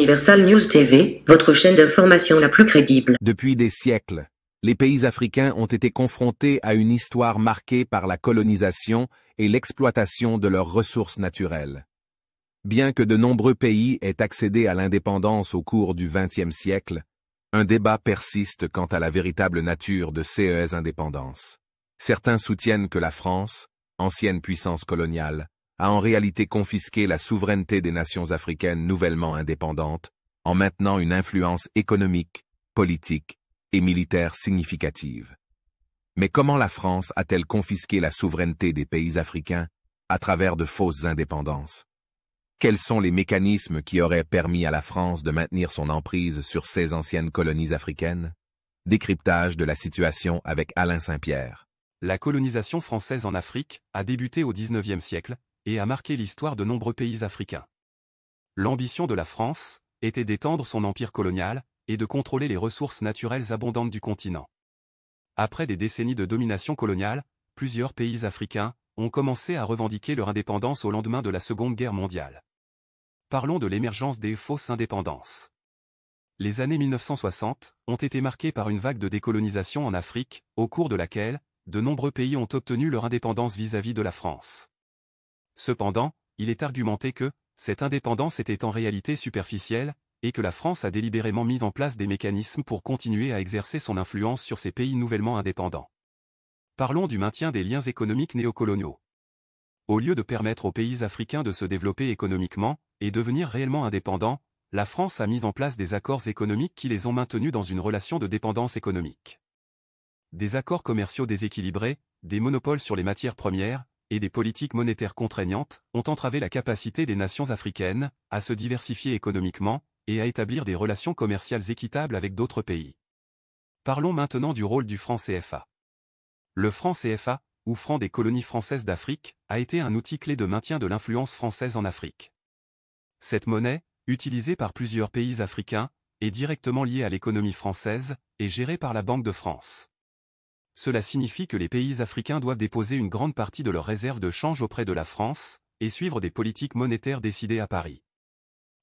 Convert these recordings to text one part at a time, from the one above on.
Universal News TV, votre chaîne d'information la plus crédible. Depuis des siècles, les pays africains ont été confrontés à une histoire marquée par la colonisation et l'exploitation de leurs ressources naturelles. Bien que de nombreux pays aient accédé à l'indépendance au cours du XXe siècle, un débat persiste quant à la véritable nature de ces indépendances. Certains soutiennent que la France, ancienne puissance coloniale, a en réalité confisqué la souveraineté des nations africaines nouvellement indépendantes, en maintenant une influence économique, politique et militaire significative. Mais comment la France a-t-elle confisqué la souveraineté des pays africains à travers de fausses indépendances? Quels sont les mécanismes qui auraient permis à la France de maintenir son emprise sur ces anciennes colonies africaines? Décryptage de la situation avec Alain Saint-Pierre. La colonisation française en Afrique a débuté au XIXe siècle et a marqué l'histoire de nombreux pays africains. L'ambition de la France était d'étendre son empire colonial et de contrôler les ressources naturelles abondantes du continent. Après des décennies de domination coloniale, plusieurs pays africains ont commencé à revendiquer leur indépendance au lendemain de la Seconde Guerre mondiale. Parlons de l'émergence des fausses indépendances. Les années 1960 ont été marquées par une vague de décolonisation en Afrique, au cours de laquelle de nombreux pays ont obtenu leur indépendance vis-à-vis de la France. Cependant, il est argumenté que cette indépendance était en réalité superficielle et que la France a délibérément mis en place des mécanismes pour continuer à exercer son influence sur ces pays nouvellement indépendants. Parlons du maintien des liens économiques néocoloniaux. Au lieu de permettre aux pays africains de se développer économiquement et devenir réellement indépendants, la France a mis en place des accords économiques qui les ont maintenus dans une relation de dépendance économique. Des accords commerciaux déséquilibrés, des monopoles sur les matières premières, et des politiques monétaires contraignantes ont entravé la capacité des nations africaines à se diversifier économiquement et à établir des relations commerciales équitables avec d'autres pays. Parlons maintenant du rôle du franc CFA. Le franc CFA, ou franc des colonies françaises d'Afrique, a été un outil clé de maintien de l'influence française en Afrique. Cette monnaie, utilisée par plusieurs pays africains, est directement liée à l'économie française et gérée par la Banque de France. Cela signifie que les pays africains doivent déposer une grande partie de leurs réserves de change auprès de la France et suivre des politiques monétaires décidées à Paris.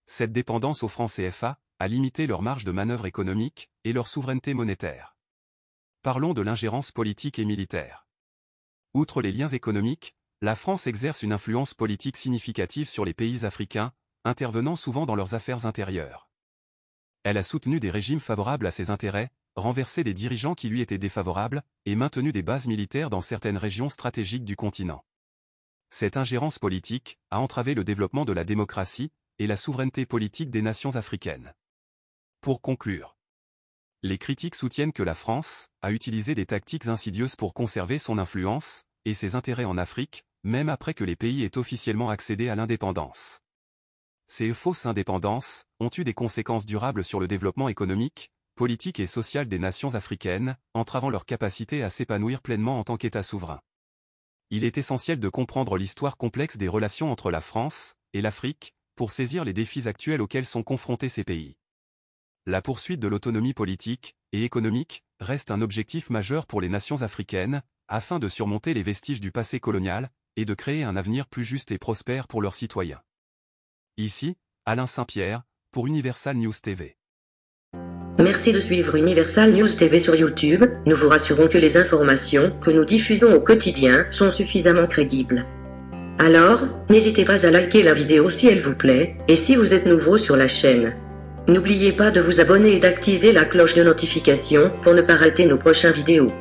Cette dépendance au franc CFA a limité leur marge de manœuvre économique et leur souveraineté monétaire. Parlons de l'ingérence politique et militaire. Outre les liens économiques, la France exerce une influence politique significative sur les pays africains, intervenant souvent dans leurs affaires intérieures. Elle a soutenu des régimes favorables à ses intérêts, renversé des dirigeants qui lui étaient défavorables, et maintenu des bases militaires dans certaines régions stratégiques du continent. Cette ingérence politique a entravé le développement de la démocratie et la souveraineté politique des nations africaines. Pour conclure, les critiques soutiennent que la France a utilisé des tactiques insidieuses pour conserver son influence et ses intérêts en Afrique, même après que les pays aient officiellement accédé à l'indépendance. Ces fausses indépendances ont eu des conséquences durables sur le développement économique, politique et social des nations africaines, entravant leur capacité à s'épanouir pleinement en tant qu'État souverain. Il est essentiel de comprendre l'histoire complexe des relations entre la France et l'Afrique, pour saisir les défis actuels auxquels sont confrontés ces pays. La poursuite de l'autonomie politique et économique reste un objectif majeur pour les nations africaines, afin de surmonter les vestiges du passé colonial et de créer un avenir plus juste et prospère pour leurs citoyens. Ici, Alain Saint-Pierre, pour Universal News TV. Merci de suivre Universal News TV sur YouTube, nous vous rassurons que les informations que nous diffusons au quotidien sont suffisamment crédibles. Alors, n'hésitez pas à liker la vidéo si elle vous plaît, et si vous êtes nouveau sur la chaîne. N'oubliez pas de vous abonner et d'activer la cloche de notification pour ne pas rater nos prochaines vidéos.